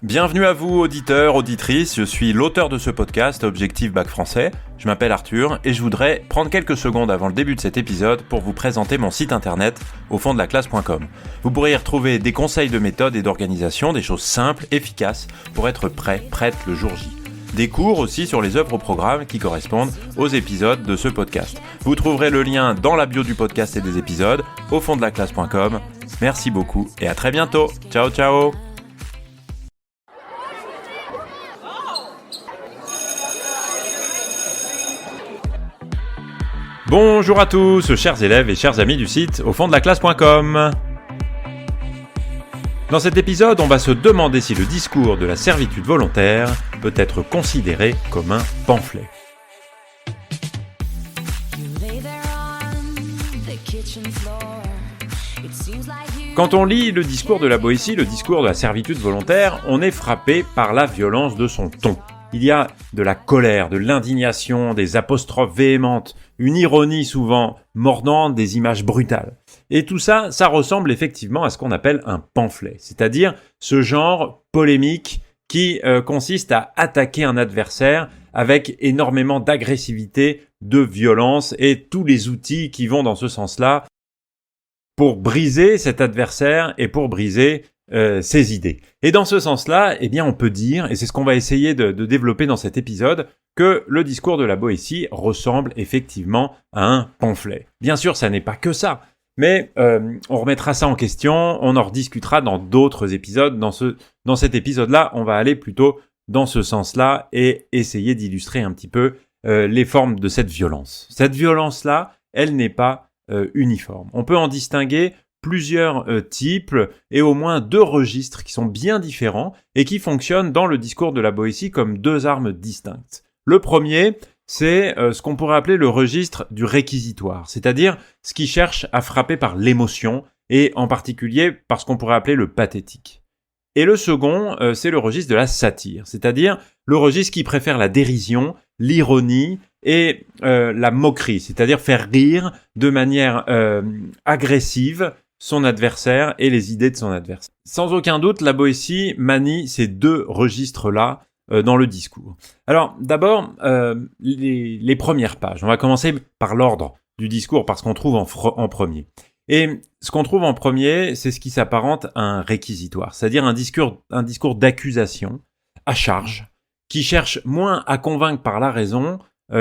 Bienvenue à vous, auditeurs, auditrices. Je suis l'auteur de ce podcast, Objectif Bac Français. Je m'appelle Arthur et je voudrais prendre quelques secondes avant le début de cet épisode pour vous présenter mon site internet aufonddelaclasse.com. Vous pourrez y retrouver des conseils de méthode et d'organisation, des choses simples, efficaces pour être prête le jour J. Des cours aussi sur les œuvres au programme qui correspondent aux épisodes de ce podcast. Vous trouverez le lien dans la bio du podcast et des épisodes, aufonddelaclasse.com. Merci beaucoup et à très bientôt. Ciao, ciao. Bonjour à tous, chers élèves et chers amis du site aufonddelaclasse.com. Dans cet épisode, on va se demander si le discours de la servitude volontaire peut être considéré comme un pamphlet. Quand on lit le discours de la Boétie, le discours de la servitude volontaire, on est frappé par la violence de son ton. Il y a de la colère, de l'indignation, des apostrophes véhémentes, une ironie souvent mordante, des images brutales. Et tout ça, ça ressemble effectivement à ce qu'on appelle un pamphlet, c'est-à-dire ce genre polémique qui consiste à attaquer un adversaire avec énormément d'agressivité, de violence et tous les outils qui vont dans ce sens-là pour briser cet adversaire et pour briser ses idées. Et dans ce sens-là, eh bien, on peut dire, et c'est ce qu'on va essayer de développer dans cet épisode, que le discours de la Boétie ressemble effectivement à un pamphlet. Bien sûr, ça n'est pas que ça, mais on remettra ça en question, on en rediscutera dans d'autres épisodes. Dans cet épisode-là, on va aller plutôt dans ce sens-là et essayer d'illustrer un petit peu les formes de cette violence. Cette violence-là, elle n'est pas uniforme. On peut en distinguer plusieurs types et au moins deux registres qui sont bien différents et qui fonctionnent dans le discours de la Boétie comme deux armes distinctes. Le premier, c'est ce qu'on pourrait appeler le registre du réquisitoire, c'est-à-dire ce qui cherche à frapper par l'émotion et en particulier par ce qu'on pourrait appeler le pathétique. Et le second, c'est le registre de la satire, c'est-à-dire le registre qui préfère la dérision, l'ironie et la moquerie, c'est-à-dire faire rire de manière agressive son adversaire et les idées de son adversaire. Sans aucun doute, la Boétie manie ces deux registres-là dans le discours. Alors, d'abord, les premières pages. On va commencer par l'ordre du discours, parce qu'on trouve en premier. Et ce qu'on trouve en premier, c'est ce qui s'apparente à un réquisitoire, c'est-à-dire un discours d'accusation, à charge, qui cherche moins à convaincre par la raison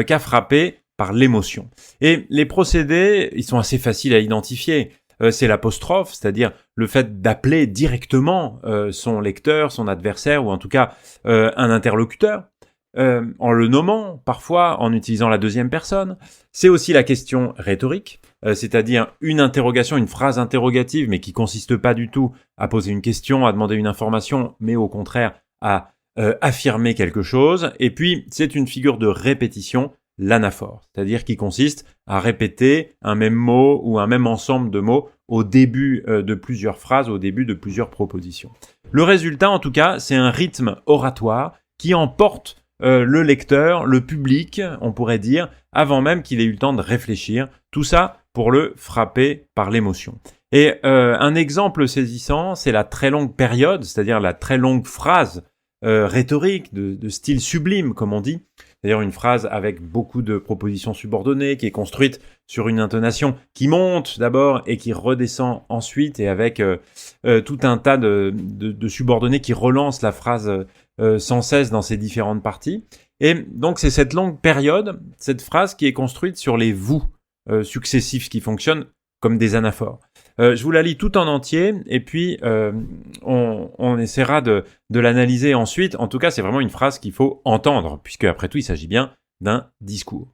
qu'à frapper par l'émotion. Et les procédés, ils sont assez faciles à identifier. C'est l'apostrophe, c'est-à-dire le fait d'appeler directement son lecteur, son adversaire, ou en tout cas un interlocuteur, en le nommant, parfois en utilisant la deuxième personne. C'est aussi la question rhétorique, c'est-à-dire une interrogation, une phrase interrogative, mais qui consiste pas du tout à poser une question, à demander une information, mais au contraire à affirmer quelque chose. Et puis, c'est une figure de répétition, l'anaphore, c'est-à-dire qui consiste à répéter un même mot ou un même ensemble de mots au début de plusieurs phrases, au début de plusieurs propositions. Le résultat, en tout cas, c'est un rythme oratoire qui emporte le lecteur, le public, on pourrait dire, avant même qu'il ait eu le temps de réfléchir. Tout ça pour le frapper par l'émotion. Et un exemple saisissant, c'est la très longue période, c'est-à-dire la très longue phrase rhétorique, de style sublime, comme on dit. C'est-à-dire une phrase avec beaucoup de propositions subordonnées, qui est construite sur une intonation qui monte d'abord et qui redescend ensuite, et avec tout un tas de subordonnées qui relancent la phrase sans cesse dans ses différentes parties. Et donc c'est cette longue période, cette phrase qui est construite sur les vous successifs qui fonctionnent comme des anaphores. Je vous la lis tout en entier et puis on essaiera de l'analyser ensuite. En tout cas, c'est vraiment une phrase qu'il faut entendre, puisque après tout, il s'agit bien d'un discours.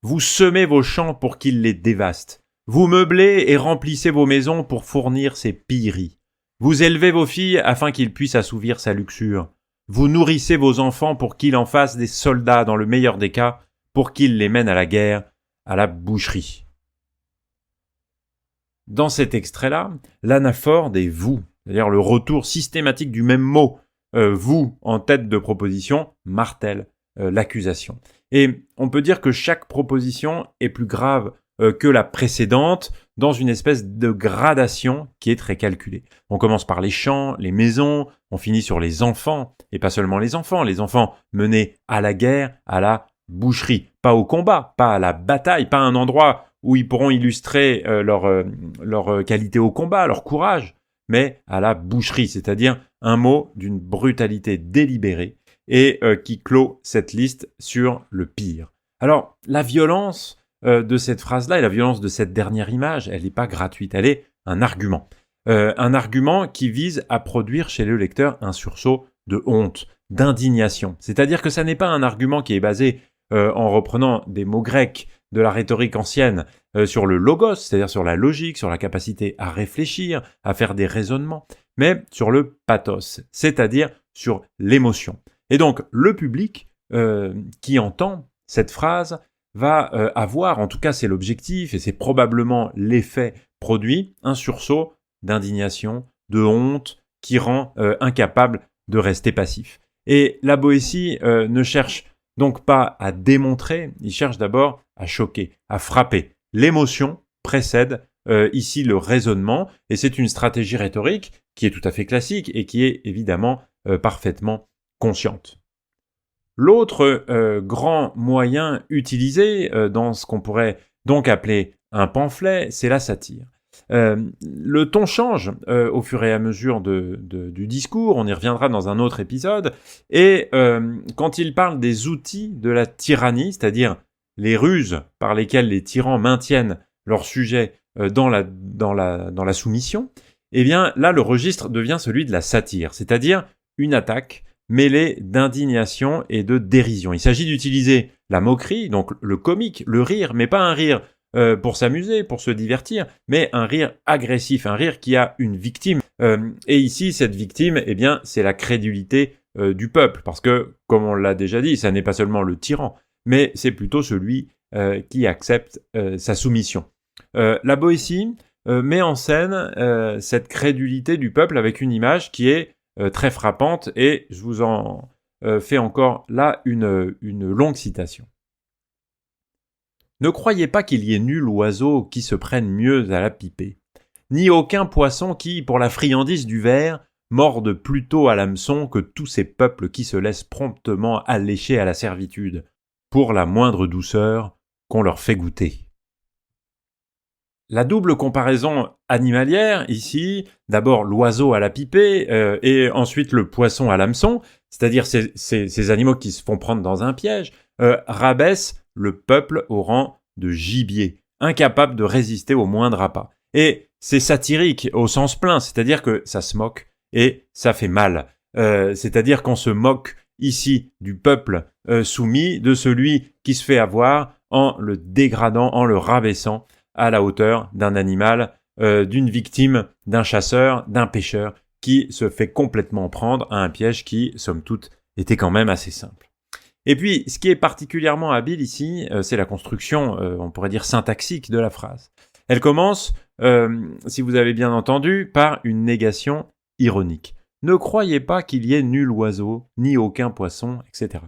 Vous semez vos champs pour qu'ils les dévastent. Vous meublez et remplissez vos maisons pour fournir ses pilleries. Vous élevez vos filles afin qu'ils puissent assouvir sa luxure. Vous nourrissez vos enfants pour qu'ils en fassent des soldats dans le meilleur des cas, pour qu'ils les mènent à la guerre, à la boucherie. Dans cet extrait-là, l'anaphore des « vous », c'est-à-dire le retour systématique du même mot « vous » en tête de proposition, martèle l'accusation. Et on peut dire que chaque proposition est plus grave que la précédente dans une espèce de gradation qui est très calculée. On commence par les champs, les maisons, on finit sur les enfants, et pas seulement les enfants menés à la guerre, à la boucherie, pas au combat, pas à la bataille, pas un endroit où ils pourront illustrer leur qualité au combat, leur courage, mais à la boucherie, c'est-à-dire un mot d'une brutalité délibérée et qui clôt cette liste sur le pire. Alors, la violence de cette phrase-là et la violence de cette dernière image, elle n'est pas gratuite, elle est un argument. Un argument qui vise à produire chez le lecteur un sursaut de honte, d'indignation. C'est-à-dire que ça n'est pas un argument qui est basé en reprenant des mots grecs de la rhétorique ancienne sur le logos, c'est-à-dire sur la logique, sur la capacité à réfléchir, à faire des raisonnements, mais sur le pathos, c'est-à-dire sur l'émotion. Et donc, le public qui entend cette phrase va avoir, en tout cas c'est l'objectif et c'est probablement l'effet produit, un sursaut d'indignation, de honte qui rend incapable de rester passif. Et la Boétie ne cherche donc pas à démontrer, il cherche d'abord à choquer, à frapper. L'émotion précède ici le raisonnement et c'est une stratégie rhétorique qui est tout à fait classique et qui est évidemment parfaitement consciente. L'autre grand moyen utilisé dans ce qu'on pourrait donc appeler un pamphlet, c'est la satire. Le ton change au fur et à mesure du discours, on y reviendra dans un autre épisode, et quand il parle des outils de la tyrannie, c'est-à-dire les ruses par lesquelles les tyrans maintiennent leur sujet dans la soumission, eh bien là le registre devient celui de la satire, c'est-à-dire une attaque mêlée d'indignation et de dérision. Il s'agit d'utiliser la moquerie, donc le comique, le rire, mais pas un rire pour s'amuser, pour se divertir, mais un rire agressif, un rire qui a une victime. Et ici, cette victime, eh bien, c'est la crédulité du peuple, parce que, comme on l'a déjà dit, ça n'est pas seulement le tyran, mais c'est plutôt celui qui accepte sa soumission. La Boétie met en scène cette crédulité du peuple avec une image qui est très frappante, et je vous en fais encore là une longue citation. Ne croyez pas qu'il y ait nul oiseau qui se prenne mieux à la piper, ni aucun poisson qui, pour la friandise du ver, morde plutôt à l'hameçon que tous ces peuples qui se laissent promptement allécher à la servitude, pour la moindre douceur qu'on leur fait goûter. La double comparaison animalière, ici, d'abord l'oiseau à la pipée et ensuite le poisson à l'hameçon, c'est-à-dire ces animaux qui se font prendre dans un piège, rabaisse le peuple au rang de gibier, incapable de résister au moindre appât. Et c'est satirique au sens plein, c'est-à-dire que ça se moque et ça fait mal. C'est-à-dire qu'on se moque ici du peuple soumis, de celui qui se fait avoir en le dégradant, en le rabaissant à la hauteur d'un animal, d'une victime, d'un chasseur, d'un pêcheur qui se fait complètement prendre à un piège qui, somme toute, était quand même assez simple. Et puis, ce qui est particulièrement habile ici, c'est la construction, on pourrait dire syntaxique de la phrase. Elle commence, si vous avez bien entendu, par une négation ironique. Ne croyez pas qu'il y ait nul oiseau, ni aucun poisson, etc.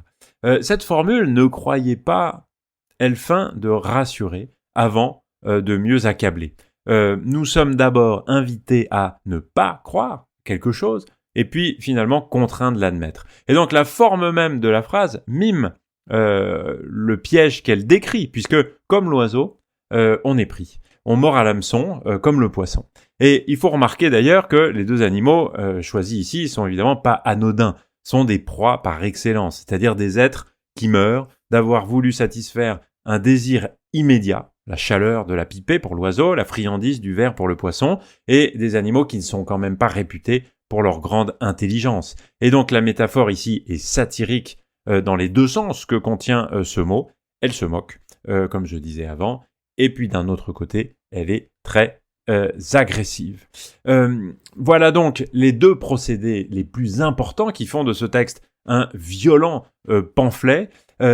Cette formule, ne croyez pas, elle feint de rassurer avant de mieux accabler. Nous sommes d'abord invités à ne pas croire quelque chose, et puis finalement contraint de l'admettre. Et donc la forme même de la phrase mime le piège qu'elle décrit, puisque comme l'oiseau, on est pris. On mord à l'hameçon comme le poisson. Et il faut remarquer d'ailleurs que les deux animaux choisis ici sont évidemment pas anodins, sont des proies par excellence, c'est-à-dire des êtres qui meurent d'avoir voulu satisfaire un désir immédiat, la chaleur de la pipée pour l'oiseau, la friandise du ver pour le poisson, et des animaux qui ne sont quand même pas réputés pour leur grande intelligence. Et donc la métaphore ici est satirique dans les deux sens que contient ce mot. Elle se moque, comme je disais avant, et puis d'un autre côté, elle est très agressive. Voilà donc les deux procédés les plus importants qui font de ce texte un violent pamphlet.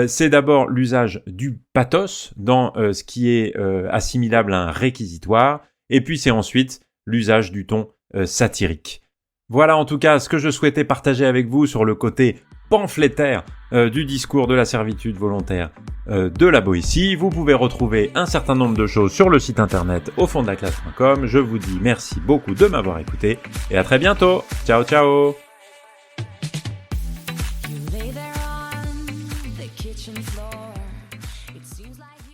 C'est d'abord l'usage du pathos dans ce qui est assimilable à un réquisitoire, et puis c'est ensuite l'usage du ton satirique. Voilà en tout cas ce que je souhaitais partager avec vous sur le côté pamphlétaire du discours de la servitude volontaire de la Boétie. Vous pouvez retrouver un certain nombre de choses sur le site internet aufonddelaclasse.com. Je vous dis merci beaucoup de m'avoir écouté et à très bientôt. Ciao ciao. You lay there on the kitchen floor. It seems like